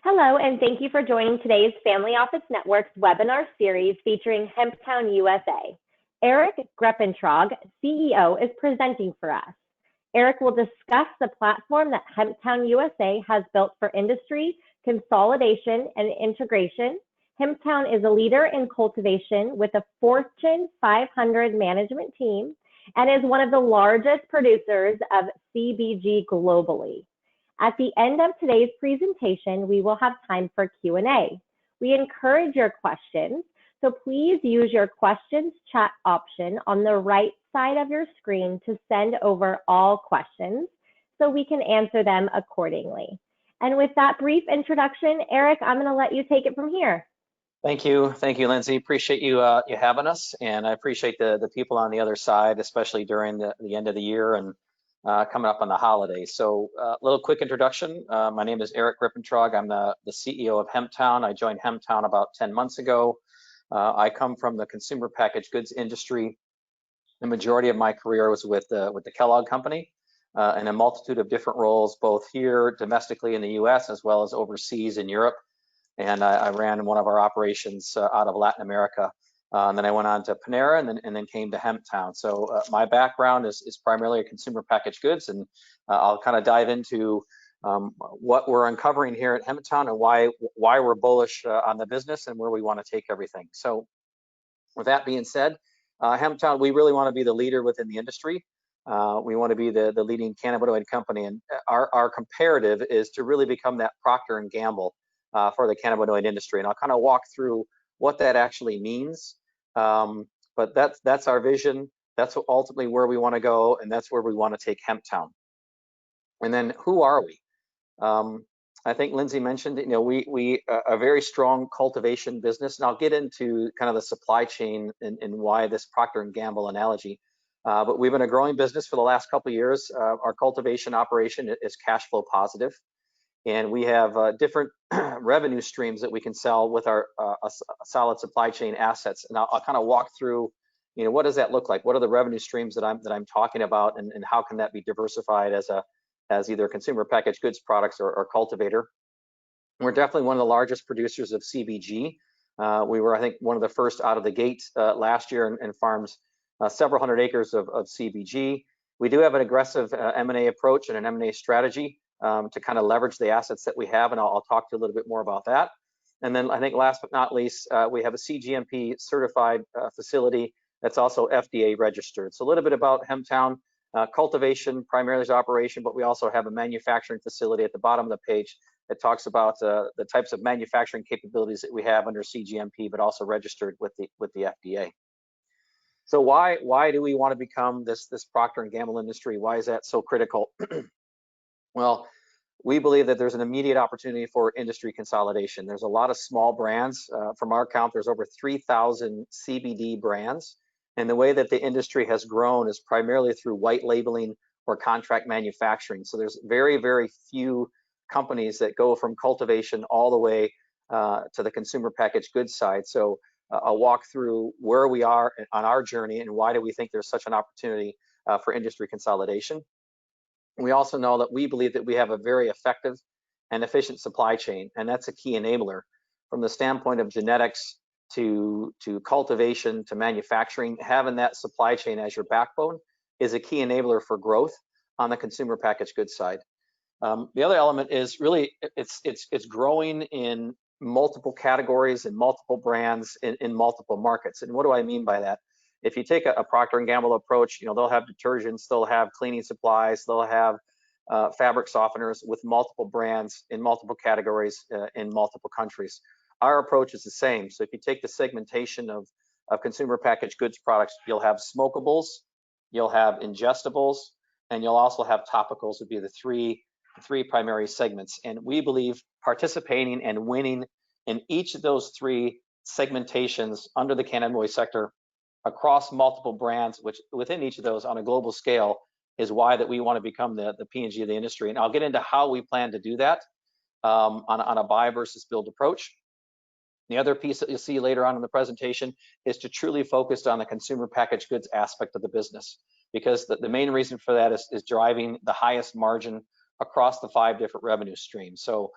Hello, and thank you for joining today's Family Office Network's webinar series featuring Hemptown USA. Eric Gripentrog, CEO, is presenting for us. Eric will discuss the platform that Hemptown USA has built for industry, consolidation, and integration. Hemptown is a leader in cultivation with a Fortune 500 management team and is one of the largest producers of CBG globally. At the end of today's presentation, we will have time for Q&A. We encourage your questions, so please use your questions chat option on the right side of your screen to send over all questions so we can answer them accordingly. And with that brief introduction, Eric, I'm going to let you take it from here. Thank you, Lindsay. Appreciate you having us, and I appreciate the people on the other side, especially during the end of the year and coming up on the holidays. So a little quick introduction. My name is Eric Gripentrog. I'm the CEO of Hemptown. I joined Hemptown about 10 months ago. I come from the consumer packaged goods industry. The majority of my career was with the Kellogg company in a multitude of different roles, both here domestically in the US as well as overseas in Europe. And I ran one of our operations out of Latin America. And then I went on to Panera and then came to Hemptown. So my background is primarily consumer packaged goods, and I'll kind of dive into what we're uncovering here at Hemptown and why we're bullish on the business and where we want to take everything. So with that being said, Hemptown, we really want to be the leader within the industry. We want to be the leading cannabinoid company, and our comparative is to really become that Procter and Gamble for the cannabinoid industry. And I'll kind of walk through what that actually means. But that's our vision. That's ultimately where we want to go, and that's where we want to take Hemptown. And then who are we? I think Lindsay mentioned, we a very strong cultivation business, and I'll get into kind of the supply chain and why this Procter and Gamble analogy. But we've been a growing business for the last couple of years. Our cultivation operation is cash flow positive. And we have different revenue streams that we can sell with our solid supply chain assets. And I'll kind of walk through, what does that look like? What are the revenue streams that I'm talking about, and how can that be diversified as either consumer packaged goods products or cultivator? We're definitely one of the largest producers of CBG. We were, I think, one of the first out of the gate last year and farms several hundred acres of CBG. We do have an aggressive M&A approach and an M&A strategy to kind of leverage the assets that we have, and I'll talk to you a little bit more about that. And then I think last but not least, we have a CGMP certified facility that's also FDA registered. So a little bit about Hemptown. Cultivation primarily is operation, but we also have a manufacturing facility at the bottom of the page that talks about the types of manufacturing capabilities that we have under CGMP, but also registered with the FDA. So why do we want to become this Procter and Gamble industry? Why is that so critical? Well, we believe that there's an immediate opportunity for industry consolidation. There's a lot of small brands. From our count, there's over 3,000 CBD brands. And the way that the industry has grown is primarily through white labeling or contract manufacturing. So there's very, very few companies that go from cultivation all the way to the consumer packaged goods side. So I'll walk through where we are on our journey and why do we think there's such an opportunity for industry consolidation. We also know that we believe that we have a very effective and efficient supply chain, and that's a key enabler from the standpoint of genetics to cultivation to manufacturing. Having that supply chain as your backbone is a key enabler for growth on the consumer packaged goods side. The other element is really it's growing in multiple categories and multiple brands in multiple markets. And what do I mean by that? If you take a Procter and Gamble approach, they'll have detergents, they'll have cleaning supplies, they'll have fabric softeners with multiple brands in multiple categories in multiple countries. Our approach is the same. So if you take the segmentation of consumer packaged goods products, you'll have smokables, you'll have ingestibles, and you'll also have topicals would be the three primary segments. And we believe participating and winning in each of those three segmentations under the cannabinoid sector across multiple brands, which within each of those on a global scale, is why that we want to become the P&G of the industry. And I'll get into how we plan to do that on a buy versus build approach. The other piece that you'll see later on in the presentation is to truly focus on the consumer packaged goods aspect of the business, because the main reason for that is driving the highest margin across the 5 different revenue streams. So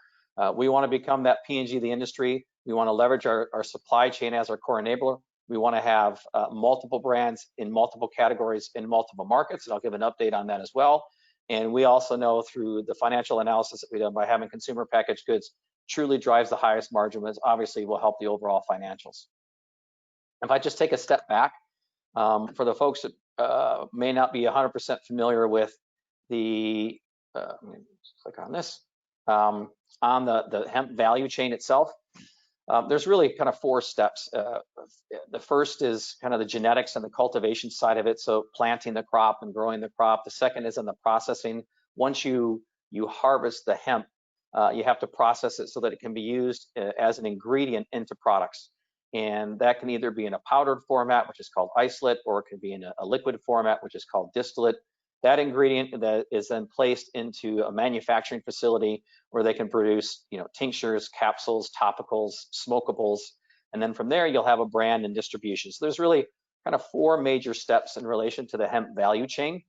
We want to become that P&G of the industry. We want to leverage our supply chain as our core enabler. We want to have multiple brands in multiple categories in multiple markets, and I'll give an update on that as well. And we also know through the financial analysis that we've done by having consumer packaged goods truly drives the highest margin, which obviously will help the overall financials. If I just take a step back, for the folks that may not be 100% familiar with the, let me just click on this, on the hemp value chain itself, there's really kind of 4 steps. The first is kind of the genetics and the cultivation side of it, so planting the crop and growing the crop. The second is in the processing. Once you harvest the hemp, you have to process it so that it can be used as an ingredient into products. And that can either be in a powdered format, which is called isolate, or it can be in a liquid format, which is called distillate. That ingredient that is then placed into a manufacturing facility where they can produce, tinctures, capsules, topicals, smokables, and then from there you'll have a brand and distribution. So there's really kind of 4 major steps in relation to the hemp value chain,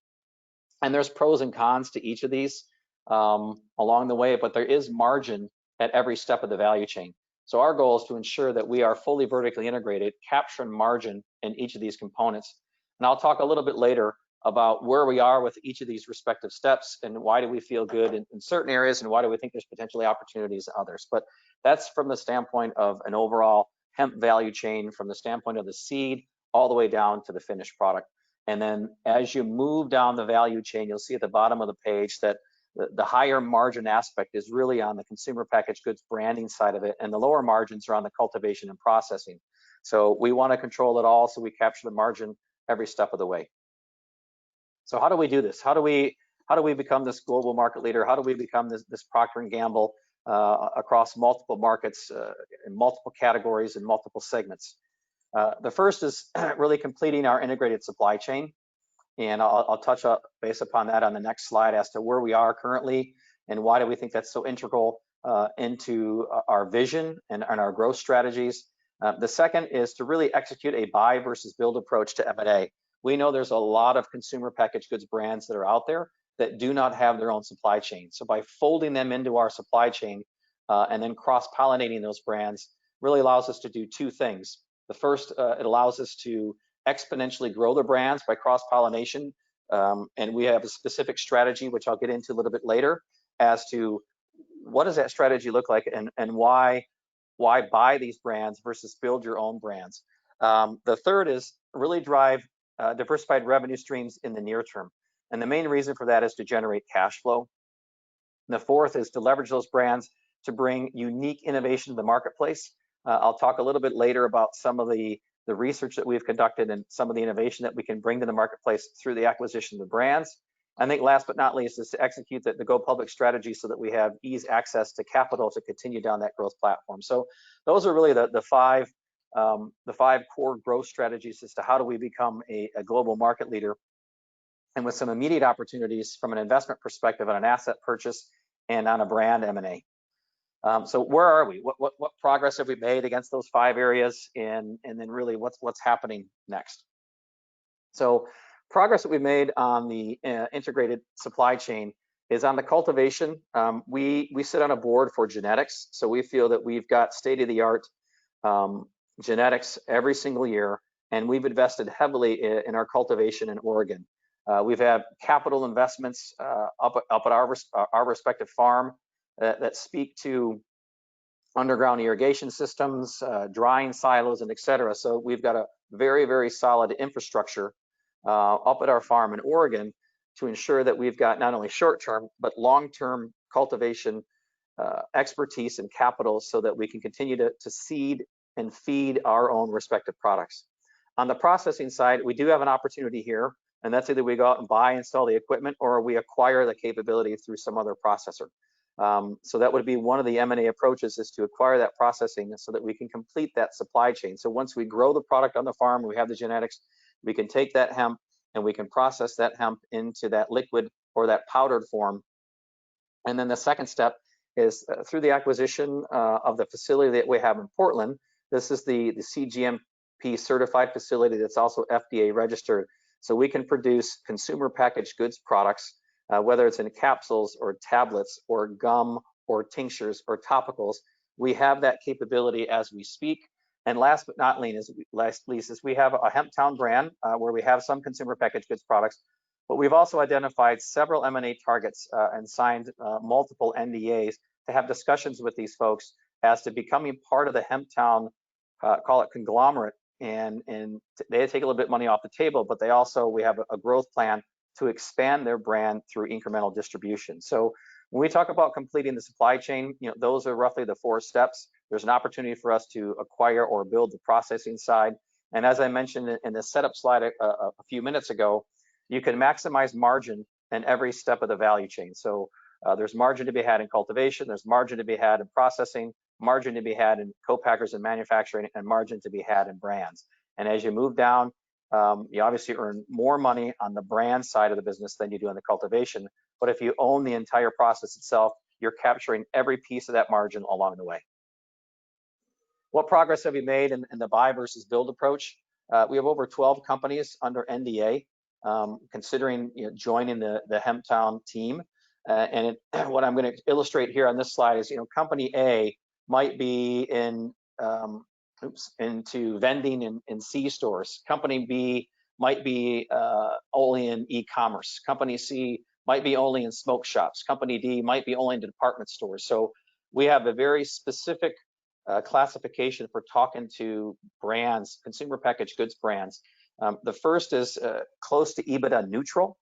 and there's pros and cons to each of these along the way, but there is margin at every step of the value chain. So our goal is to ensure that we are fully vertically integrated, capturing margin in each of these components. And I'll talk a little bit later about where we are with each of these respective steps and why do we feel good in certain areas and why do we think there's potentially opportunities in others. But that's from the standpoint of an overall hemp value chain, from the standpoint of the seed all the way down to the finished product. And then as you move down the value chain, you'll see at the bottom of the page that the higher margin aspect is really on the consumer packaged goods branding side of it, and the lower margins are on the cultivation and processing. So we want to control it all so we capture the margin every step of the way. So how do we do this? How do we become this global market leader? How do we become this Procter & Gamble across multiple markets, in multiple categories and multiple segments? The first is really completing our integrated supply chain. And I'll touch base upon that on the next slide as to where we are currently and why do we think that's so integral into our vision and our growth strategies. The second is to really execute a buy versus build approach to M&A. We know there's a lot of consumer packaged goods brands that are out there that do not have their own supply chain. So by folding them into our supply chain and then cross-pollinating those brands really allows us to do 2 things. The first, it allows us to exponentially grow the brands by cross-pollination, and we have a specific strategy, which I'll get into a little bit later, as to what does that strategy look like and why buy these brands versus build your own brands. The third is really drive diversified revenue streams in the near term, and the main reason for that is to generate cash flow. And the fourth is to leverage those brands to bring unique innovation to the marketplace. I'll talk a little bit later about some of the research that we've conducted and some of the innovation that we can bring to the marketplace through the acquisition of the brands. I think last but not least is to execute the go public strategy so that we have ease access to capital to continue down that growth platform. So those are really the five core growth strategies as to how do we become a global market leader, and with some immediate opportunities from an investment perspective on an asset purchase and on a brand M&A. So where are we? What progress have we made against those 5 areas, and then really what's happening next? So progress that we made on the integrated supply chain is on the cultivation. We sit on a board for genetics, so we feel that we've got state-of-the-art genetics every single year, and we've invested heavily in our cultivation in Oregon. We've had capital investments up at our respective farm that speak to underground irrigation systems, drying silos, and et cetera. So we've got a very, very solid infrastructure up at our farm in Oregon to ensure that we've got not only short-term, but long-term cultivation expertise and capital so that we can continue to seed and feed our own respective products. On the processing side, we do have an opportunity here, and that's either we go out and buy and sell the equipment, or we acquire the capability through some other processor. So that would be one of the M&A approaches, is to acquire that processing so that we can complete that supply chain. So once we grow the product on the farm, we have the genetics, we can take that hemp and we can process that hemp into that liquid or that powdered form. And then the second step is through the acquisition of the facility that we have in Portland. This is the CGMP certified facility that's also FDA registered. So we can produce consumer packaged goods products, whether it's in capsules or tablets or gum or tinctures or topicals, we have that capability as we speak. And last but not least is we have a Hemptown brand where we have some consumer packaged goods products, but we've also identified several M&A targets and signed multiple NDAs to have discussions with these folks as to becoming part of the Hemptown, call it conglomerate. And they take a little bit of money off the table, but we have a growth plan to expand their brand through incremental distribution. So when we talk about completing the supply chain, those are roughly the 4 steps. There's an opportunity for us to acquire or build the processing side. And as I mentioned in the setup slide a few minutes ago, you can maximize margin in every step of the value chain. So there's margin to be had in cultivation, there's margin to be had in processing, margin to be had in co-packers and manufacturing, and margin to be had in brands. And as you move down, you obviously earn more money on the brand side of the business than you do on the cultivation. But if you own the entire process itself, you're capturing every piece of that margin along the way. What progress have we made in the buy versus build approach? We have over 12 companies under NDA considering joining the Hemptown team. What I'm going to illustrate here on this slide is, company A might be into vending in C stores. Company B might be only in e-commerce. Company C might be only in smoke shops. Company D might be only in department stores. So we have a very specific classification for talking to brands, consumer packaged goods brands. The first is close to EBITDA neutral.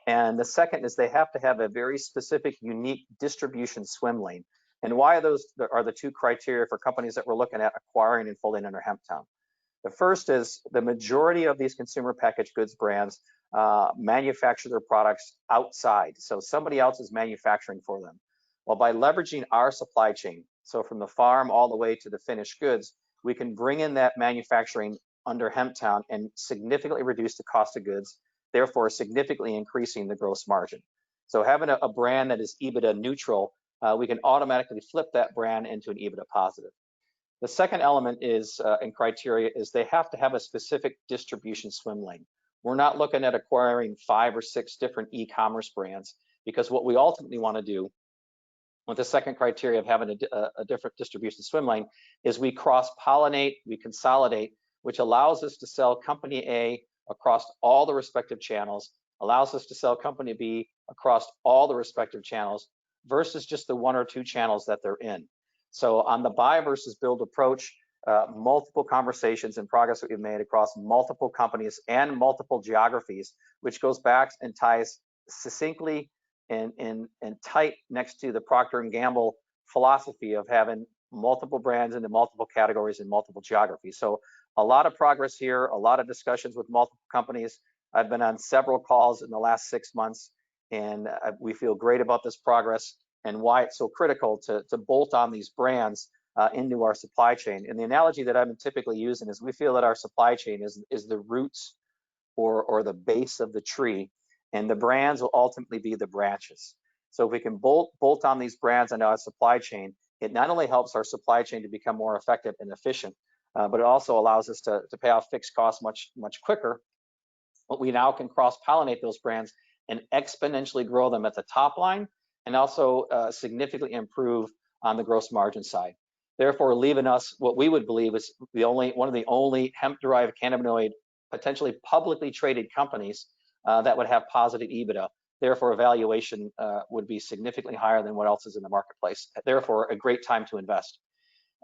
And the second is they have to have a very specific, unique distribution swim lane. And why those are the 2 criteria for companies that we're looking at acquiring and folding under Hemptown. The first is the majority of these consumer packaged goods brands manufacture their products outside. So somebody else is manufacturing for them. Well, by leveraging our supply chain, so from the farm all the way to the finished goods, we can bring in that manufacturing under Hemptown and significantly reduce the cost of goods, therefore significantly increasing the gross margin. So having a brand that is EBITDA neutral, we can automatically flip that brand into an EBITDA positive. The second element is in criteria is they have to have a specific distribution swim lane. We're not looking at acquiring 5 or 6 different e-commerce brands, because what we ultimately want to do with the second criteria of having a different distribution swim lane is we cross-pollinate, we consolidate, which allows us to sell company A across all the respective channels, allows us to sell company B across all the respective channels versus just the 1 or 2 channels that they're in. So on the buy versus build approach, multiple conversations and progress that we've made across multiple companies and multiple geographies, which goes back and ties succinctly and tight next to the Procter & Gamble philosophy of having multiple brands into multiple categories in multiple geographies. So a lot of progress here, a lot of discussions with multiple companies. I've been on several calls in the last 6 months, and we feel great about this progress and why it's so critical to bolt on these brands into our supply chain. And the analogy that I've been typically using is we feel that our supply chain is the roots or the base of the tree, and the brands will ultimately be the branches. So if we can bolt on these brands into our supply chain, it not only helps our supply chain to become more effective and efficient, but it also allows us to pay off fixed costs much quicker. But we now can cross-pollinate those brands and exponentially grow them at the top line, and also significantly improve on the gross margin side. Therefore, leaving us what we would believe is one of the only hemp-derived cannabinoid potentially publicly traded companies that would have positive EBITDA. Therefore, valuation would be significantly higher than what else is in the marketplace. Therefore, a great time to invest.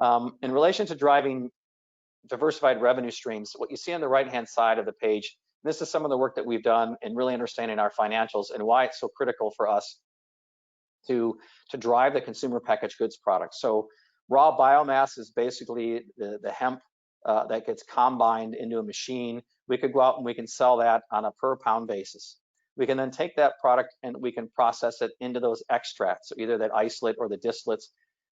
In relation to driving diversified revenue streams, what you see on the right-hand side of the page, this is some of the work that we've done in really understanding our financials and why it's so critical for us to drive the consumer packaged goods products. So raw biomass is basically the hemp that gets combined into a machine. We could go out and we can sell that on a per pound basis. We can then take that product and we can process it into those extracts, so either that isolate or the distillates.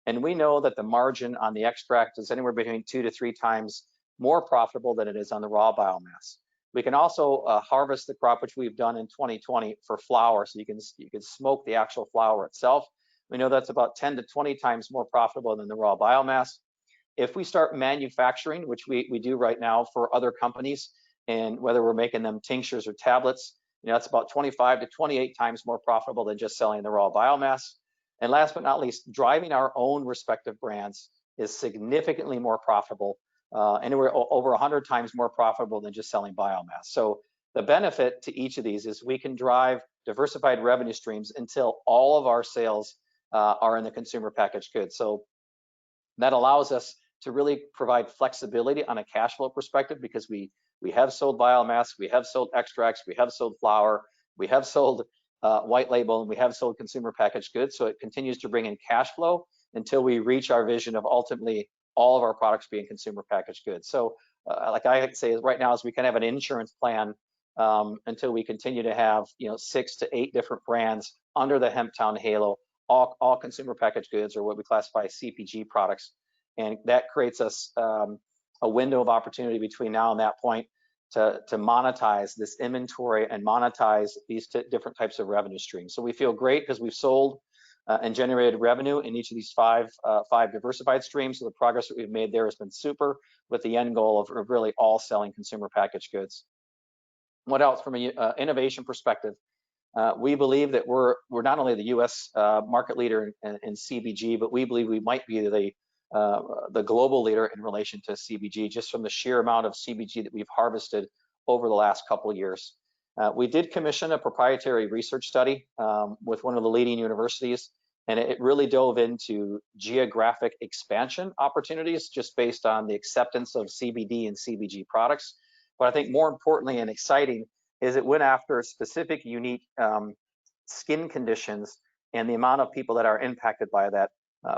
And we know that the margin on the extract is anywhere between 2 to 3 times more profitable than it is on the raw biomass. We can also harvest the crop, which we've done in 2020 for flour, so you can smoke the actual flour itself. We know that's about 10 to 20 times more profitable than the raw biomass. If we start manufacturing, which we do right now for other companies, and whether we're making them tinctures or tablets, it's about 25 to 28 times more profitable than just selling the raw biomass. And last but not least, driving our own respective brands is significantly more profitable, anywhere over 100 times more profitable than just selling biomass. So the benefit to each of these is we can drive diversified revenue streams until all of our sales are in the consumer packaged goods. So that allows us to really provide flexibility on a cash flow perspective, because we have sold biomass, we have sold extracts, we have sold flour, we have sold white label, and we have sold consumer packaged goods. So it continues to bring in cash flow until we reach our vision of ultimately all of our products being consumer packaged goods. So like I say, right now is we can have an insurance plan until we continue to have 6 to 8 different brands under the Hemptown halo, all consumer packaged goods, or what we classify as CPG products. And that creates us a window of opportunity between now and that point to monetize this inventory and monetize these different types of revenue streams. So we feel great because we've sold and generated revenue in each of these five diversified streams. So the progress that we've made there has been super, with the end goal of really all selling consumer packaged goods. What else from an innovation perspective? We believe that we're not only the U.S. Market leader in CBG, but we believe we might be the global leader in relation to CBG, just from the sheer amount of CBG that we've harvested over the last couple of years. We did commission a proprietary research study with one of the leading universities, and it really dove into geographic expansion opportunities just based on the acceptance of CBD and CBG products. But I think more importantly and exciting is it went after specific unique skin conditions and the amount of people that are impacted by that.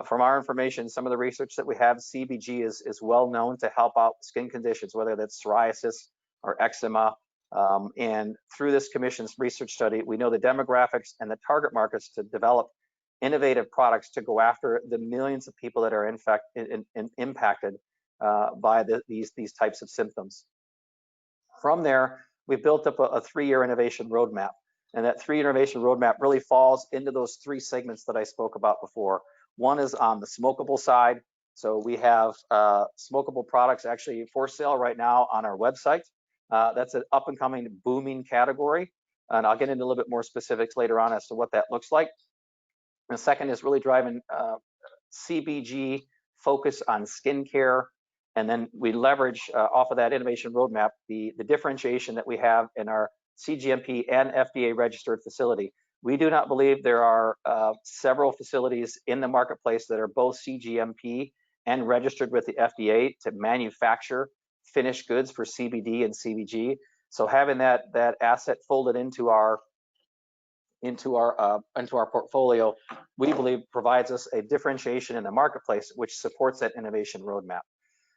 From our information, some of the research that we have, CBG is well known to help out skin conditions, whether that's psoriasis or eczema. And through this commission's research study, we know the demographics and the target markets to develop innovative products to go after the millions of people that are impacted by these types of symptoms. From there, we've built up a 3-year innovation roadmap. And that 3-year innovation roadmap really falls into those 3 segments that I spoke about before. One is on the smokable side. So we have smokable products actually for sale right now on our website. That's an up and coming booming category. And I'll get into a little bit more specifics later on as to what that looks like. And the second is really driving CBG focus on skincare. And then we leverage off of that innovation roadmap the differentiation that we have in our CGMP and FDA registered facility. We do not believe there are several facilities in the marketplace that are both CGMP and registered with the FDA to manufacture finished goods for CBD and CBG. So having that asset folded into our portfolio, we believe provides us a differentiation in the marketplace, which supports that innovation roadmap.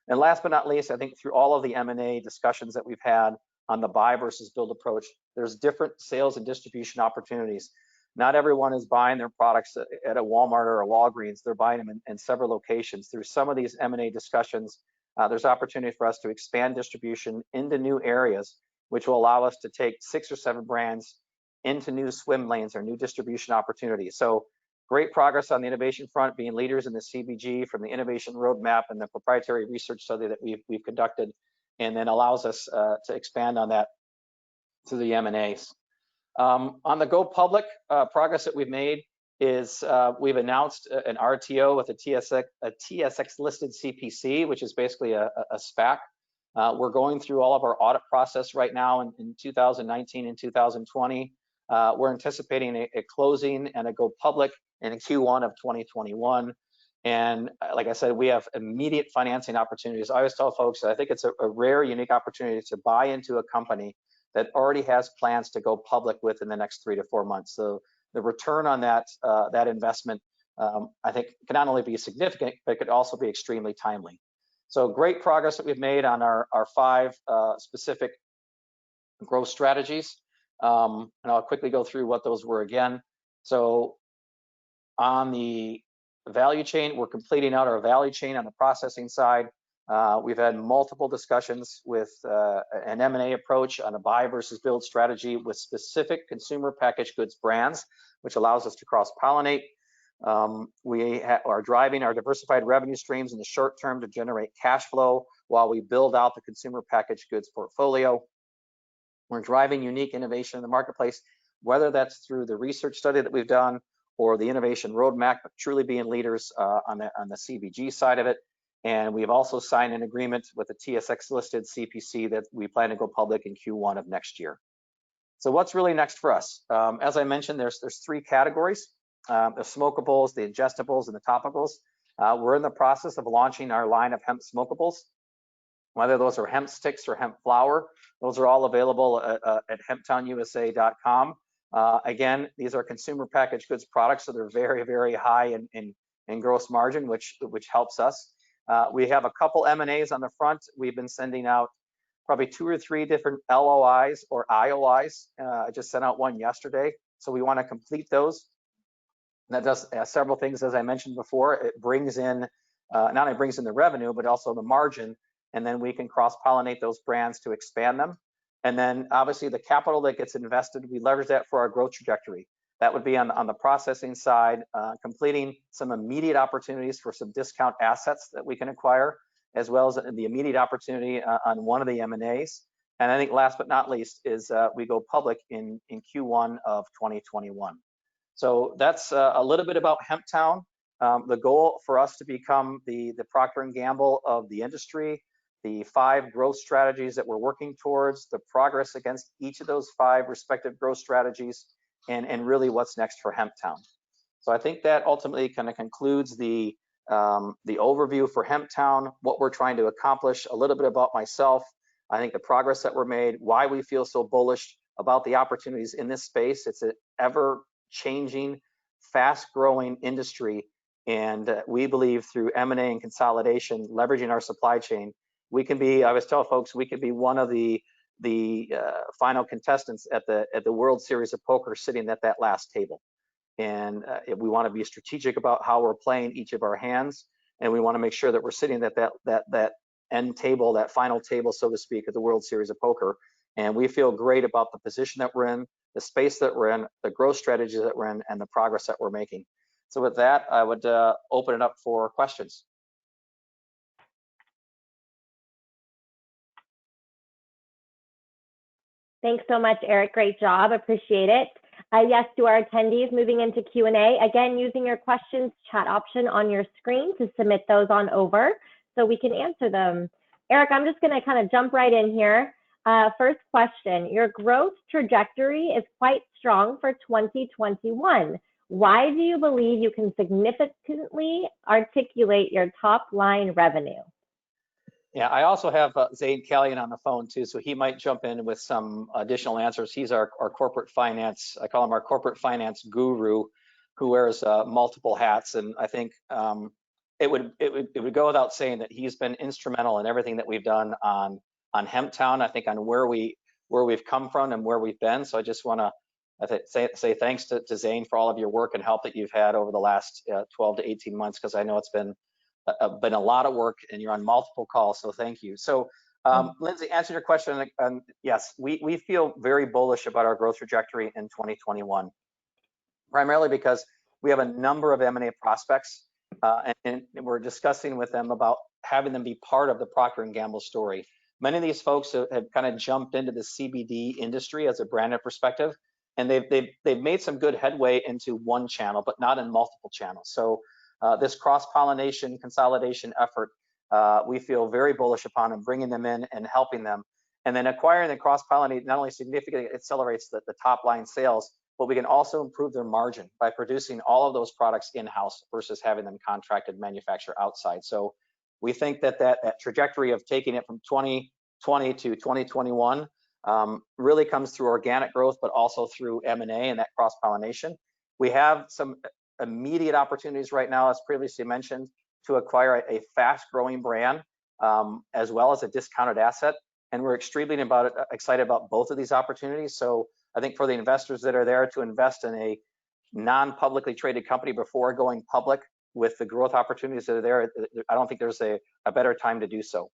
And last but not least, I think through all of the M&A discussions that we've had on the buy versus build approach, there's different sales and distribution opportunities. Not everyone is buying their products at a Walmart or a Walgreens. They're buying them in several locations. Through some of these M&A discussions, there's opportunity for us to expand distribution into new areas, which will allow us to take 6 or 7 brands into new swim lanes or new distribution opportunities. So great progress on the innovation front, being leaders in the CBG from the innovation roadmap and the proprietary research study that we've conducted, and then allows us to expand on that through the M&As. On the go public, progress that we've made is we've announced an RTO with a TSX listed CPC, which is basically a SPAC. We're going through all of our audit process right now in 2019 and 2020. We're anticipating a closing and a go public in Q1 of 2021. And like I said, we have immediate financing opportunities. I always tell folks that I think it's a rare, unique opportunity to buy into a company that already has plans to go public within the next 3 to 4 months. So the return on that investment, I think, can not only be significant, but it could also be extremely timely. So great progress that we've made on our 5 specific growth strategies. And I'll quickly go through what those were again. So on the value chain, we're completing out our value chain on the processing side. We've had multiple discussions with an M&A approach on a buy versus build strategy with specific consumer packaged goods brands, which allows us to cross-pollinate. We are driving our diversified revenue streams in the short term to generate cash flow while we build out the consumer packaged goods portfolio. We're driving unique innovation in the marketplace, whether that's through the research study that we've done or the innovation roadmap, but truly being leaders on the CBG side of it. And we've also signed an agreement with the TSX listed CPC that we plan to go public in Q1 of next year. So what's really next for us? As I mentioned, there's three categories: the smokables, the ingestibles, and the topicals. We're in the process of launching our line of hemp smokables, whether those are hemp sticks or hemp flower. Those are all available at hemptownusa.com. Again, these are consumer packaged goods products, so they're very, very high in gross margin, which helps us. We have a couple M&As on the front. We've been sending out probably 2 or 3 different LOIs or IOIs. I just sent out one yesterday, so we want to complete those. And that does several things, as I mentioned before. It brings in, not only brings in the revenue, but also the margin, and then we can cross-pollinate those brands to expand them. And then obviously the capital that gets invested, we leverage that for our growth trajectory. That would be on the processing side, completing some immediate opportunities for some discount assets that we can acquire, as well as the immediate opportunity on one of the M&As. And I think last but not least is we go public in Q1 of 2021. So that's a little bit about Hemptown. The goal for us to become the Procter & Gamble of the industry, the 5 growth strategies that we're working towards, the progress against each of those 5 respective growth strategies, and really what's next for Hemptown. So I think that ultimately kind of concludes the overview for Hemptown, what we're trying to accomplish, a little bit about myself. I think the progress that we're made, why we feel so bullish about the opportunities in this space. It's an ever-changing, fast-growing industry, and we believe through M&A and consolidation, leveraging our supply chain, we can be, I always tell folks, we could be one of the final contestants at the World Series of Poker, sitting at that last table. And we want to be strategic about how we're playing each of our hands, and we want to make sure that we're sitting at that end table, that final table, so to speak, at the World Series of Poker. And we feel great about the position that we're in, the space that we're in, the growth strategies that we're in, and the progress that we're making. So with that, I would open it up for questions. Thanks so much, Eric. Great job. Appreciate it. Yes, to our attendees, moving into Q&A, again, using your questions chat option on your screen to submit those on over so we can answer them. Eric, I'm just going to kind of jump right in here. First question, your growth trajectory is quite strong for 2021. Why do you believe you can significantly articulate your top line revenue? Yeah, I also have Zane Callion on the phone too, so he might jump in with some additional answers. He's our corporate finance, I call him our corporate finance guru, who wears multiple hats. And I think it would go without saying that he's been instrumental in everything that we've done on Hemptown, I think on where we've come from and where we've been. So I just want to say thanks to Zane for all of your work and help that you've had over the last 12 to 18 months, because I know it's been a lot of work and you're on multiple calls, so thank you. So Lindsay, answer your question. Yes, we feel very bullish about our growth trajectory in 2021, primarily because we have a number of M&A prospects and we're discussing with them about having them be part of the Procter & Gamble story. Many of these folks have kind of jumped into the CBD industry as a branded perspective, and they've made some good headway into one channel, but not in multiple channels. So this cross-pollination consolidation effort, we feel very bullish upon, and bringing them in and helping them. And then acquiring and cross-pollinate not only significantly accelerates the top line sales, but we can also improve their margin by producing all of those products in-house versus having them contracted manufacture outside. So we think that trajectory of taking it from 2020 to 2021 really comes through organic growth, but also through M&A and that cross-pollination. We have some immediate opportunities right now, as previously mentioned, to acquire a fast-growing brand as well as a discounted asset, and we're extremely excited about both of these opportunities. So I think for the investors that are there to invest in a non-publicly traded company before going public with the growth opportunities that are there, I don't think there's a better time to do so.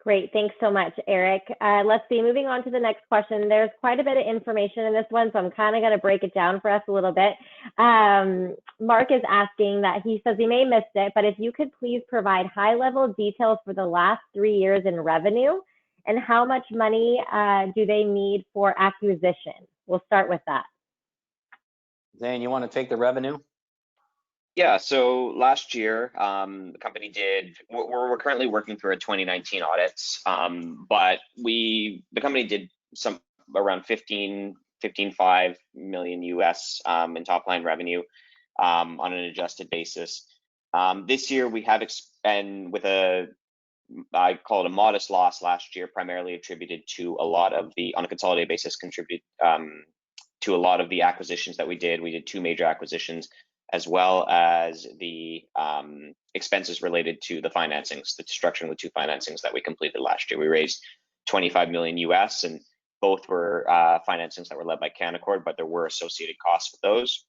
Great, thanks so much, Eric. Let's see, moving on to the next question. There's quite a bit of information in this one, so I'm kind of going to break it down for us a little bit. Mark is asking that, he says he may have missed it, but if you could please provide high-level details for the last 3 years in revenue, and how much money do they need for acquisition? We'll start with that. Zane, you want to take the revenue? Yeah, so last year, the company did, we're currently working through our 2019 audits, but the company did some around 15.5 million US in top line revenue on an adjusted basis. This year we have, and with I call it a modest loss last year, primarily attributed to a lot of on a consolidated basis, contributed to a lot of the acquisitions that we did. We did two major acquisitions, as well as the expenses related to the financings, the construction with two financings that we completed last year. We raised 25 million US, and both were financings that were led by Canaccord, but there were associated costs with those,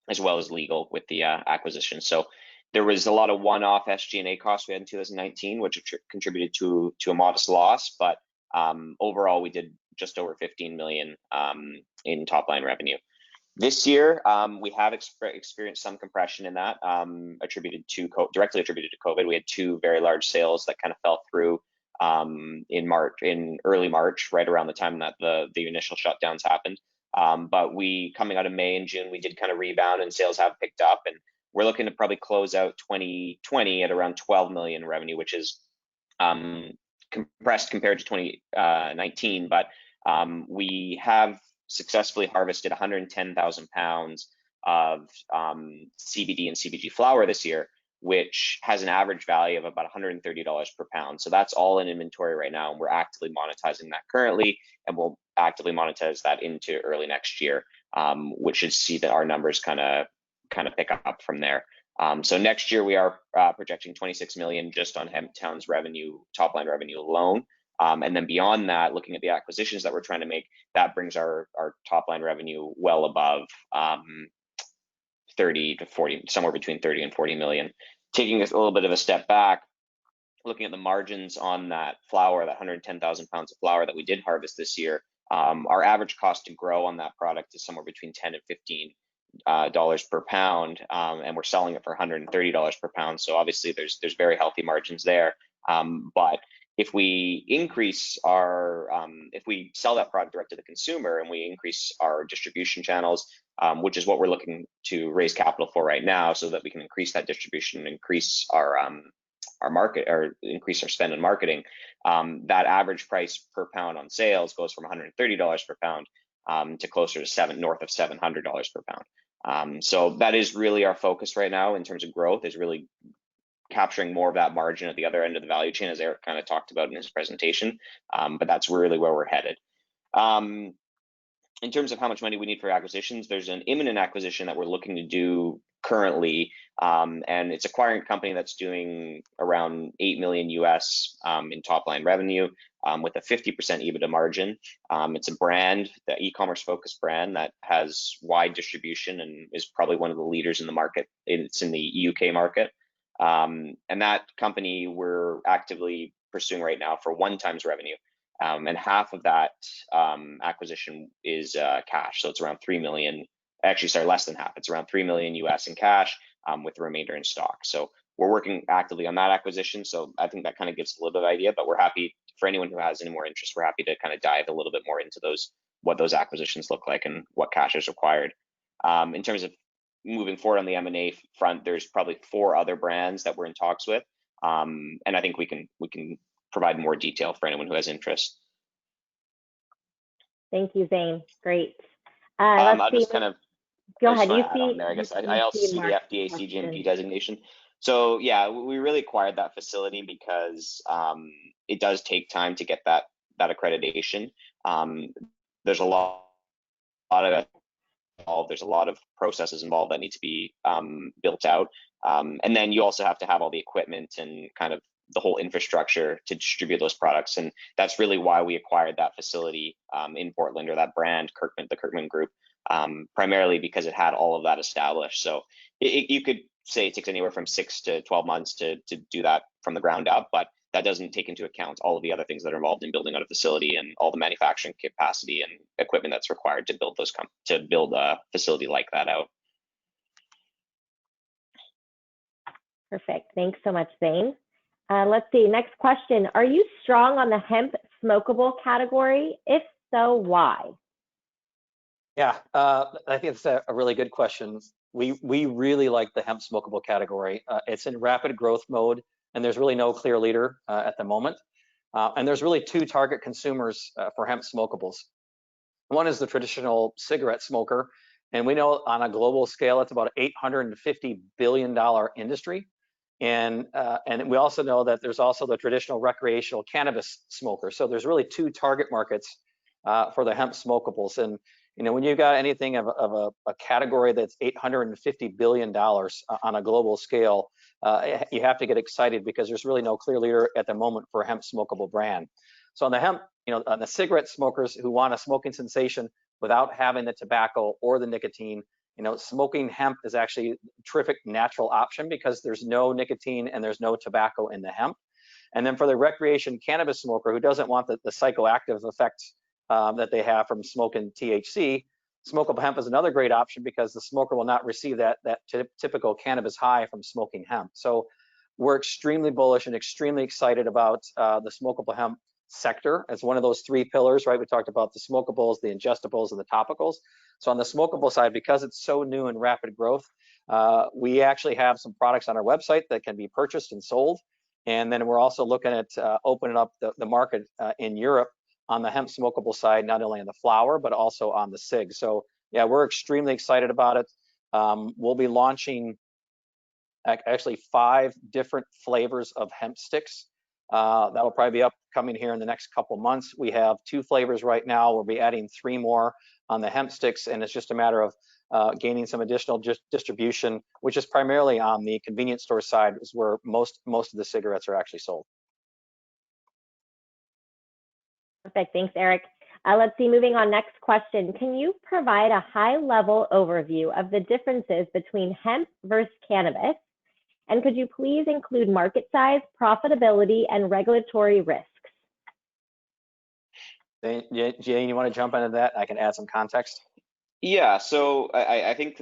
as well as legal with the acquisition. So there was a lot of one-off SG&A costs we had in 2019, which contributed to a modest loss, but overall we did just over 15 million in top line revenue. This year, we have experienced some compression in that, directly attributed to COVID. We had two very large sales that kind of fell through in early March, right around the time that the initial shutdowns happened. But coming out of May and June, we did kind of rebound, and sales have picked up, and we're looking to probably close out 2020 at around 12 million revenue, which is compressed compared to 2019, but we have successfully harvested 110,000 pounds of CBD and CBG flower this year, which has an average value of about $130 per pound. So that's all in inventory right now, and we're actively monetizing that currently, and we'll actively monetize that into early next year, which should see that our numbers kind of pick up from there. So next year we are projecting 26 million just on Hemptown's revenue, top line revenue alone. And then beyond that, looking at the acquisitions that we're trying to make, that brings our top line revenue well above 30 to 40, somewhere between 30 and 40 million. Taking a little bit of a step back, looking at the margins on that flower, that 110,000 pounds of flower that we did harvest this year, our average cost to grow on that product is somewhere between 10 and 15 dollars per pound, and we're selling it for $130 per pound. So obviously there's very healthy margins there. But if we increase if we sell that product direct to the consumer and we increase our distribution channels, which is what we're looking to raise capital for right now, so that we can increase that distribution and increase our market, or increase our spend on marketing, that average price per pound on sales goes from $130 per pound to closer to north of $700 per pound. So that is really our focus right now in terms of growth, is really capturing more of that margin at the other end of the value chain, as Eric kind of talked about in his presentation. But that's really where we're headed. In terms of how much money we need for acquisitions, there's an imminent acquisition that we're looking to do currently, and it's acquiring a company that's doing around 8 million US in top line revenue, with a 50% EBITDA margin. It's a brand, the e-commerce focused brand, that has wide distribution and is probably one of the leaders in the market. It's in the UK market. And that company we're actively pursuing right now for 1x revenue. And half of that acquisition is cash. So it's around 3 million, actually, sorry, less than half. It's around 3 million US in cash, with the remainder in stock. So we're working actively on that acquisition. So I think that kind of gives a little bit of idea, but we're happy for anyone who has any more interest. We're happy to kind of dive a little bit more into what those acquisitions look like and what cash is required. In terms of moving forward on the M&A front, there's probably 4 other brands that we're in talks with, and I think we can provide more detail for anyone who has interest. Thank you, Zane. Great. I'll just kind of go ahead. I guess I also see the FDA CGMP designation. So yeah, we really acquired that facility because it does take time to get that accreditation. There's a lot of involved. There's a lot of processes involved that need to be built out, and then you also have to have all the equipment and kind of the whole infrastructure to distribute those products. And that's really why we acquired that facility in Portland, or that brand, the Kirkman Group, primarily because it had all of that established. So you could say it takes anywhere from 6 to 12 months to do that from the ground up, but that doesn't take into account all of the other things that are involved in building out a facility and all the manufacturing capacity and equipment that's required to build a facility like that out. Perfect. Thanks so much, Zane. Let's see, next question. Are you strong on the hemp smokable category? If so, why? Yeah, I think it's a really good question. We really like the hemp smokable category. It's in rapid growth mode, and there's really no clear leader at the moment. And there's really two target consumers for hemp smokables. One is the traditional cigarette smoker, and we know on a global scale it's about $850 billion industry. And we also know that there's also the traditional recreational cannabis smoker. So there's really two target markets for the hemp smokables. And when you've got anything of a category that's $850 billion on a global scale, you have to get excited because there's really no clear leader at the moment for a hemp smokable brand. So on the hemp, on the cigarette smokers who want a smoking sensation without having the tobacco or the nicotine, smoking hemp is actually a terrific natural option because there's no nicotine and there's no tobacco in the hemp. And then for the recreation cannabis smoker who doesn't want the psychoactive effects that they have from smoking THC, smokable hemp is another great option because the smoker will not receive that typical cannabis high from smoking hemp. So we're extremely bullish and extremely excited about the smokable hemp sector as one of those three pillars, right? We talked about the smokables, the ingestibles, and the topicals. So on the smokable side, because it's so new and rapid growth, we actually have some products on our website that can be purchased and sold. And then we're also looking at opening up the market in Europe on the hemp smokable side, not only on the flower, but also on the cig. So yeah, we're extremely excited about it. We'll be launching actually 5 different flavors of hemp sticks. That'll probably be upcoming here in the next couple months. We have 2 flavors right now. We'll be adding 3 more on the hemp sticks, and it's just a matter of gaining some additional distribution, which is primarily on the convenience store side, is where most of the cigarettes are actually sold. Perfect. Thanks, Eric. Let's see, moving on, next question. Can you provide a high-level overview of the differences between hemp versus cannabis? And could you please include market size, profitability, and regulatory risks? Jane, you want to jump into that? I can add some context. Yeah, so I think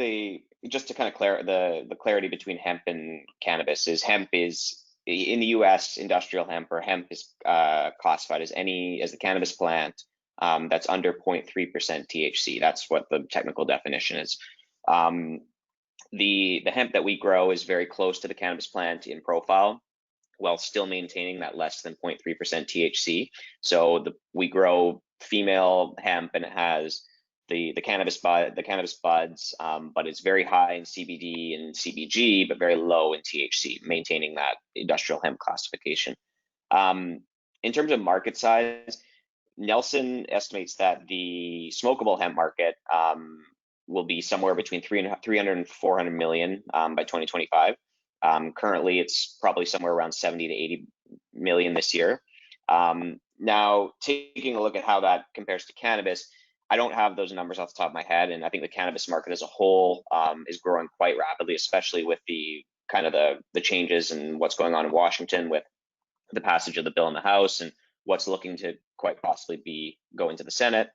just to kind of the clarity between hemp and cannabis is hemp is in the US industrial hemp, or hemp is classified as the cannabis plant that's under 0.3% THC. That's what the technical definition is. The hemp that we grow is very close to the cannabis plant in profile, while still maintaining that less than 0.3% THC. So we grow female hemp, and it has the cannabis buds, but it's very high in CBD and CBG, but very low in THC, maintaining that industrial hemp classification. In terms of market size, Nelson estimates that the smokable hemp market will be somewhere between 300 and 400 million by 2025. Currently, it's probably somewhere around 70 to 80 million this year. Now, taking a look at how that compares to cannabis, I don't have those numbers off the top of my head, and I think the cannabis market as a whole is growing quite rapidly, especially with the changes and what's going on in Washington with the passage of the bill in the House and what's looking to quite possibly go into the Senate.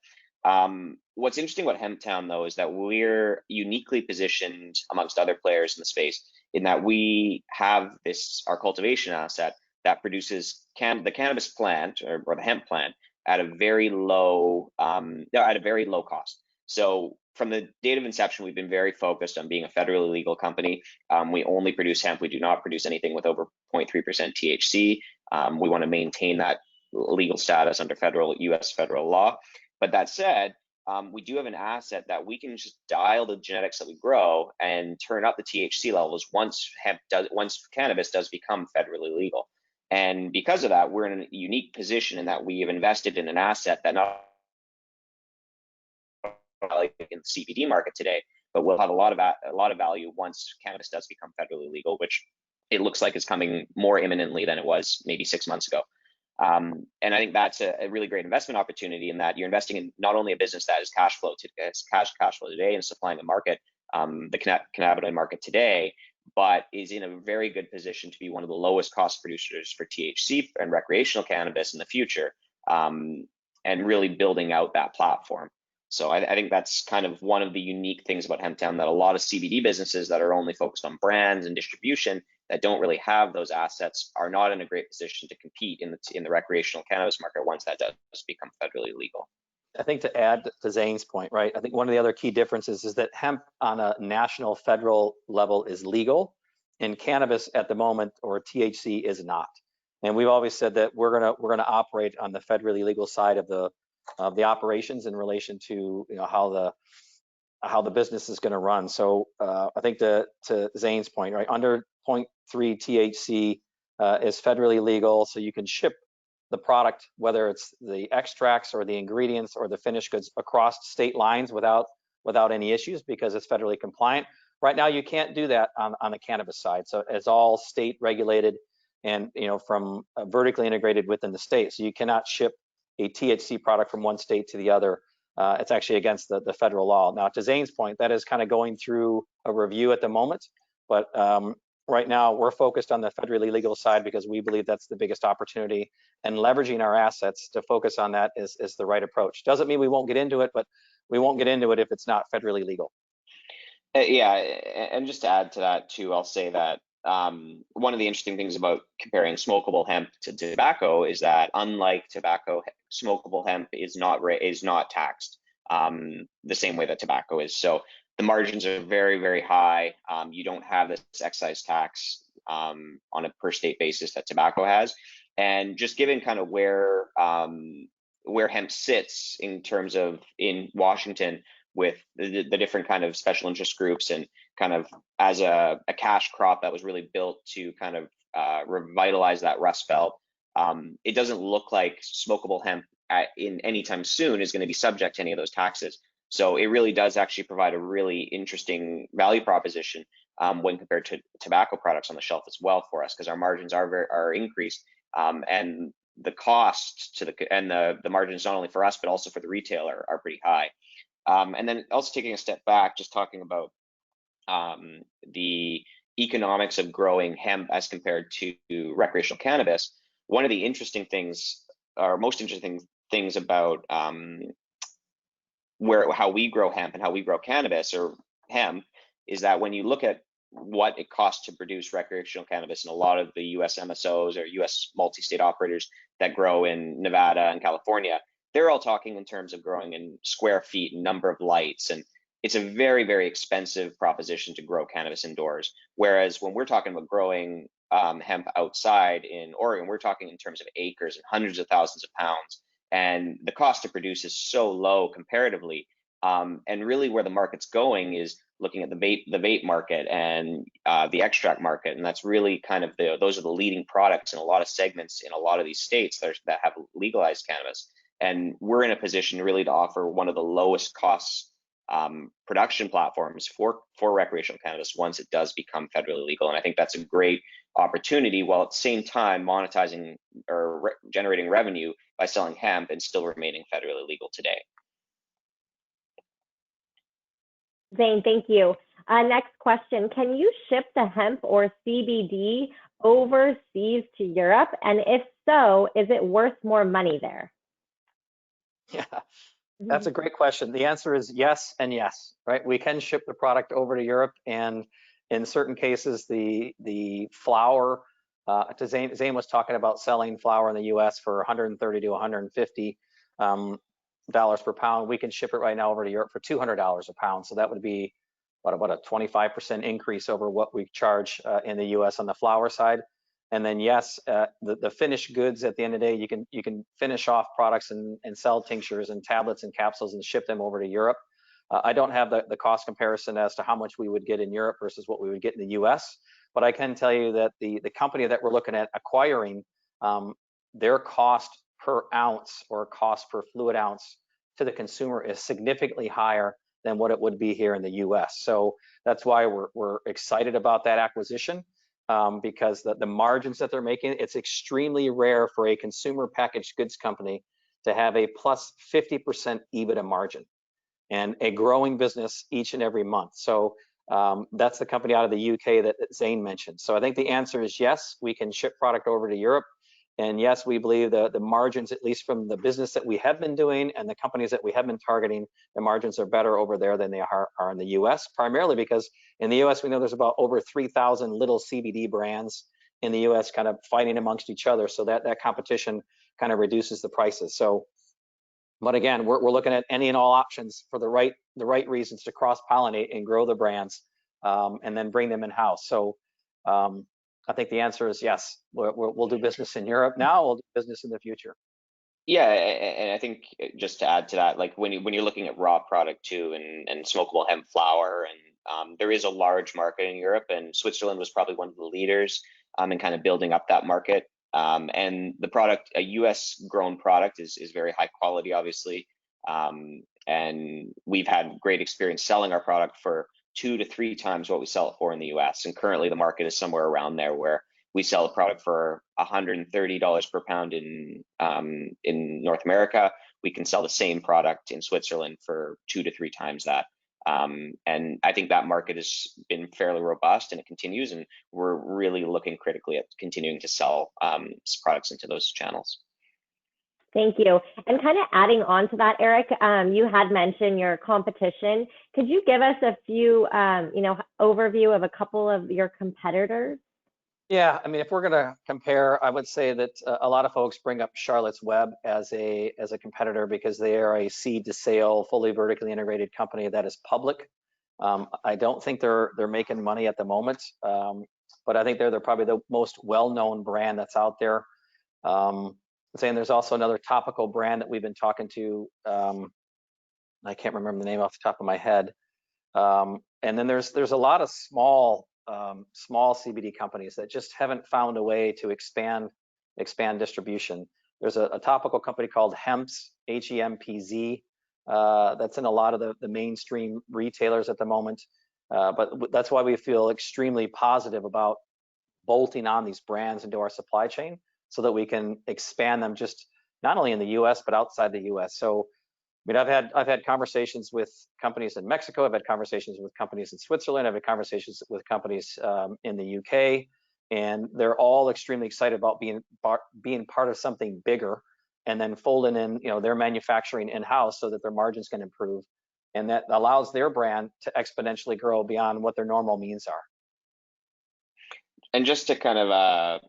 What's interesting about Hemptown, though, is that we're uniquely positioned amongst other players in the space in that we have our cultivation asset that produces the cannabis plant or the hemp plant at a very low cost. So from the date of inception, we've been very focused on being a federally legal company. We only produce hemp. We do not produce anything with over 0.3% THC. We want to maintain that legal status under US federal law. But that said, we do have an asset that we can just dial the genetics that we grow and turn up the THC levels once cannabis does become federally legal. And because of that, we're in a unique position in that we have invested in an asset that not only in the CBD market today, but will have a lot of value once cannabis does become federally legal, which it looks like is coming more imminently than it was maybe 6 months ago. And I think that's a really great investment opportunity in that you're investing in not only a business that is cash flow today and supplying the market, the cannabinoid market today, but is in a very good position to be one of the lowest cost producers for THC and recreational cannabis in the future, and really building out that platform. So I think that's kind of one of the unique things about Hemptown, that a lot of CBD businesses that are only focused on brands and distribution that don't really have those assets are not in a great position to compete in the recreational cannabis market once that does become federally legal. I think to add to Zane's point, right? I think one of the other key differences is that hemp on a national federal level is legal, and cannabis at the moment, or THC, is not. And we've always said that we're gonna operate on the federally legal side of the operations in relation to how the business is going to run. So I think to Zane's point, right, under 0.3 THC is federally legal, so you can ship the product, whether it's the extracts or the ingredients or the finished goods, across state lines without any issues, because it's federally compliant. Right now, you can't do that on the cannabis side. So it's all state regulated and from vertically integrated within the state. So you cannot ship a THC product from one state to the other. It's actually against the federal law. Now, to Zane's point, that is kind of going through a review at the moment, but right now we're focused on the federally legal side because we believe that's the biggest opportunity, and leveraging our assets to focus on that is the right approach. Doesn't mean we won't get into it, but we won't get into it if it's not federally legal. Yeah, and just to add to that too, I'll say that one of the interesting things about comparing smokable hemp to tobacco is that, unlike tobacco, smokable hemp is not taxed the same way that tobacco is. So the margins are very, very high. You don't have this excise tax on a per state basis that tobacco has. And just given kind of where hemp sits in terms of in Washington, with the different kind of special interest groups, and kind of as a cash crop that was really built to kind of revitalize that Rust Belt, it doesn't look like smokable hemp in any time soon is going to be subject to any of those taxes. So it really does actually provide a really interesting value proposition when compared to tobacco products on the shelf as well for us, because our margins are increased, and the cost to the margins, not only for us but also for the retailer, are pretty high. And then also taking a step back, just talking about the economics of growing hemp as compared to recreational cannabis. One of the interesting things, or most interesting things about how we grow hemp and how we grow cannabis or hemp, is that when you look at what it costs to produce recreational cannabis, and a lot of the US MSOs or US multi-state operators that grow in Nevada and California, they're all talking in terms of growing in square feet and number of lights, and it's a very, very expensive proposition to grow cannabis indoors. Whereas when we're talking about growing hemp outside in Oregon, we're talking in terms of acres and hundreds of thousands of pounds, and the cost to produce is so low comparatively. And really where the market's going is looking at the vape market and the extract market, and that's really kind of those are the leading products in a lot of segments in a lot of these states that have legalized cannabis. And we're in a position really to offer one of the lowest costs production platforms for recreational cannabis once it does become federally legal. And I think that's a great opportunity, while at the same time monetizing or generating revenue by selling hemp and still remaining federally legal today. Zane, thank you. Next question, can you ship the hemp or CBD overseas to Europe? And if so, is it worth more money there? Yeah, that's a great question. The answer is yes and yes, right? We can ship the product over to Europe, and in certain cases, the flower, Zane was talking about selling flower in the US for $130 to $150 per pound. We can ship it right now over to Europe for $200 a pound. So that would be about a 25% increase over what we charge in the US on the flower side. And then yes, the finished goods, at the end of the day, you can finish off products and sell tinctures and tablets and capsules and ship them over to Europe. I don't have the cost comparison as to how much we would get in Europe versus what we would get in the US, but I can tell you that the company that we're looking at acquiring, their cost per ounce or cost per fluid ounce to the consumer is significantly higher than what it would be here in the US. So that's why we're excited about that acquisition. Because the margins that they're making, it's extremely rare for a consumer packaged goods company to have a plus 50% EBITDA margin and a growing business each and every month. So that's the company out of the UK that Zane mentioned. So I think the answer is yes, we can ship product over to Europe. And yes, we believe the margins, at least from the business that we have been doing and the companies that we have been targeting, the margins are better over there than they are in the US, primarily because in the US, we know there's about over 3,000 little CBD brands in the US kind of fighting amongst each other. So that competition kind of reduces the prices. So But again, we're looking at any and all options for the right reasons to cross-pollinate and grow the brands, and then bring them in-house. So I think the answer is yes. We'll do business in Europe now. We'll do business in the future. Yeah, and I think just to add to that, like when you're looking at raw product too, and smokable hemp flower, and there is a large market in Europe, and Switzerland was probably one of the leaders in kind of building up that market. And the product, a U.S. grown product, is very high quality, obviously, and we've had great experience selling our product for 2 to 3 times what we sell it for in the U.S. And currently the market is somewhere around there, where we sell a product for $130 per pound in North America. We can sell the same product in Switzerland for 2 to 3 times that. And I think that market has been fairly robust, and it continues, and we're really looking critically at continuing to sell products into those channels. Thank you. And kind of adding on to that, Eric, you had mentioned your competition. Could you give us a few, overview of a couple of your competitors? Yeah, I mean, if we're going to compare, I would say that a lot of folks bring up Charlotte's Web as a competitor because they are a seed to sale, fully vertically integrated company that is public. I don't think they're making money at the moment, but I think they're probably the most well-known brand that's out there. I'm saying there's also another topical brand that we've been talking to. I can't remember the name off the top of my head. And then there's a lot of small CBD companies that just haven't found a way to expand distribution. There's a topical company called Hemp's, HEMPZ, that's in a lot of the mainstream retailers at the moment. But that's why we feel extremely positive about bolting on these brands into our supply chain so that we can expand them just not only in the US, but outside the US. So I mean, I've had conversations with companies in Mexico. I've had conversations with companies in Switzerland. I've had conversations with companies in the UK, and they're all extremely excited about being part of something bigger, and then folding in, their manufacturing in-house so that their margins can improve, and that allows their brand to exponentially grow beyond what their normal means are. And just to kind of, I'll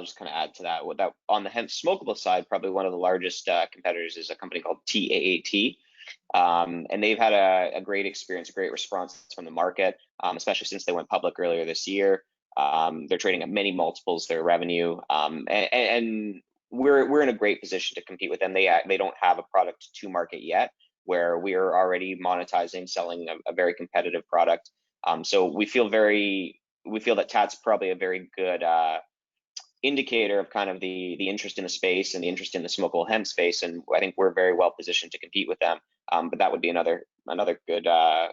just kind of add to that. On the hemp smokable side, probably one of the largest competitors is a company called TAAT, and they've had a great experience, a great response from the market, especially since they went public earlier this year. They're trading at many multiples their revenue, and we're in a great position to compete with them. They don't have a product to market yet, where we are already monetizing, selling a very competitive product. So we feel that TAAT's probably a very good indicator of kind of the interest in the space and the interest in the smokable hemp space, and I think we're very well positioned to compete with them. But that would be another good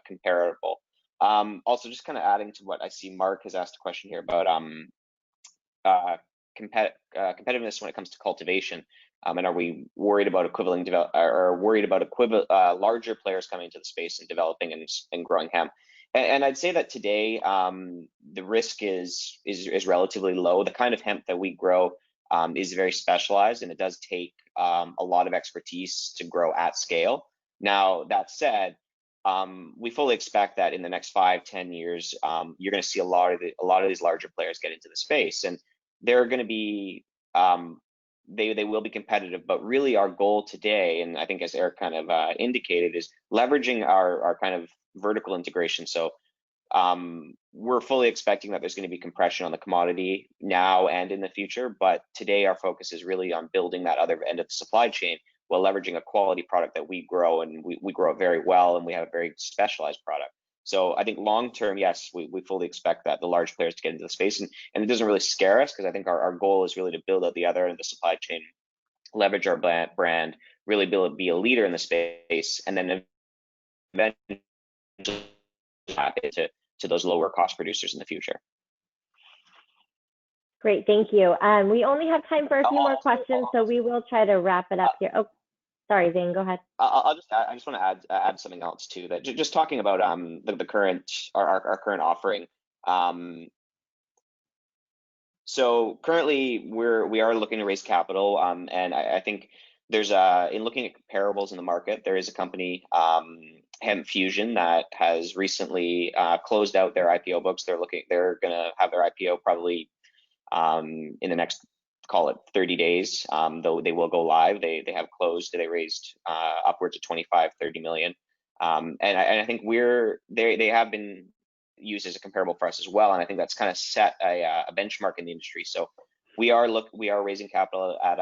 comparable. Also, just kind of adding to what I see, Mark has asked a question here about competitiveness when it comes to cultivation, and are we worried about larger players coming into the space and developing and growing hemp? And I'd say that today the risk is relatively low. The kind of hemp that we grow is very specialized, and it does take a lot of expertise to grow at scale. Now, that said, we fully expect that in the next 5-10 years, you're going to see a lot of these larger players get into the space, and they're going to be they will be competitive. But really, our goal today, and I think as Eric kind of indicated, is leveraging our kind of vertical integration. So we're fully expecting that there's going to be compression on the commodity now and in the future, but today our focus is really on building that other end of the supply chain while leveraging a quality product that we grow, and we grow it very well, and we have a very specialized product. So I think long term, yes, we fully expect that the large players to get into the space, and it doesn't really scare us, because I think our goal is really to build out the other end of the supply chain, leverage our brand, really be a leader in the space, and then eventually tap into those lower cost producers in the future. Great, thank you. We only have time for a few more questions, so we will try to wrap it up here. Oh, sorry, Zane, go ahead. I just want to add something else too. That just talking about the current our current offering. So currently we are looking to raise capital, and I think there's in looking at comparables in the market, there is a company, Hemp Fusion, that has recently closed out their IPO books. They're going to have their IPO probably in the next call it 30 days, though they will go live. They have closed. They raised upwards of 25, 30 million. And I think they have been used as a comparable for us as well. And I think that's kind of set a benchmark in the industry. So we are raising capital at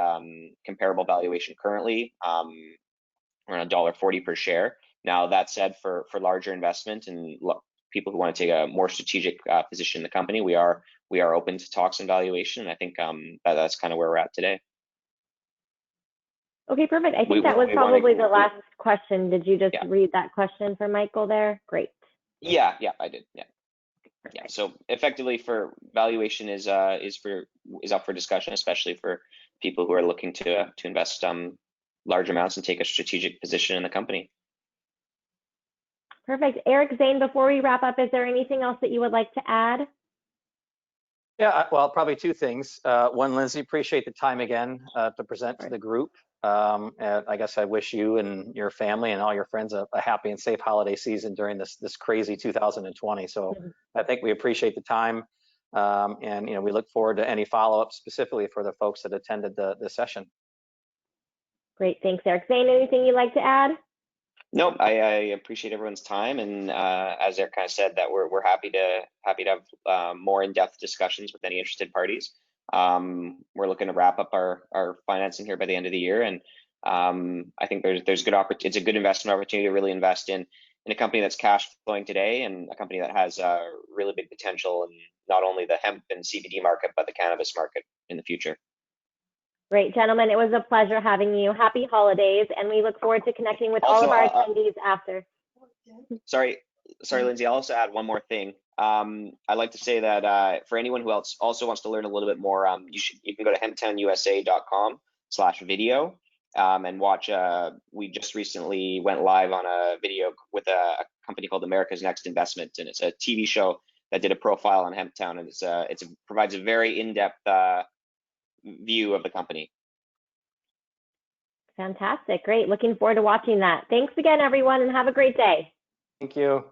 comparable valuation currently, around $1.40 per share. Now that said, for larger investment and people who want to take a more strategic position in the company, we are open to talks and valuation. And I think that's kind of where we're at today. Okay, perfect. I think that was probably the last question. Did you just read that question from Michael there? Great. Yeah, I did. Yeah. Yeah. So effectively, for valuation is up for discussion, especially for people who are looking to invest large amounts and take a strategic position in the company. Perfect. Eric, Zane, before we wrap up, is there anything else that you would like to add? Yeah, well, probably two things. One, Lindsay, appreciate the time again to present to the group. And I guess I wish you and your family and all your friends a happy and safe holiday season during this crazy 2020. So I think we appreciate the time, and we look forward to any follow-up specifically for the folks that attended the session. Great, thanks, Eric. Zane, anything you'd like to add? Nope, I appreciate everyone's time, and as Eric kind of said, that we're happy to have more in-depth discussions with any interested parties. We're looking to wrap up our financing here by the end of the year, and I think there's good opportunity. It's a good investment opportunity to really invest in a company that's cash flowing today, and a company that has really big potential in not only the hemp and CBD market, but the cannabis market in the future. Great, gentlemen. It was a pleasure having you. Happy holidays, and we look forward to connecting with all of our attendees after. Sorry, Lindsay. I'll also add one more thing. I'd like to say that for anyone who also wants to learn a little bit more, you can go to hemptownusa.com/video and watch. We just recently went live on a video with a company called America's Next Investment, and it's a TV show that did a profile on Hemptown, and it provides a very in-depth view of the company. Fantastic. Great. Looking forward to watching that. Thanks again, everyone, and have a great day. Thank you.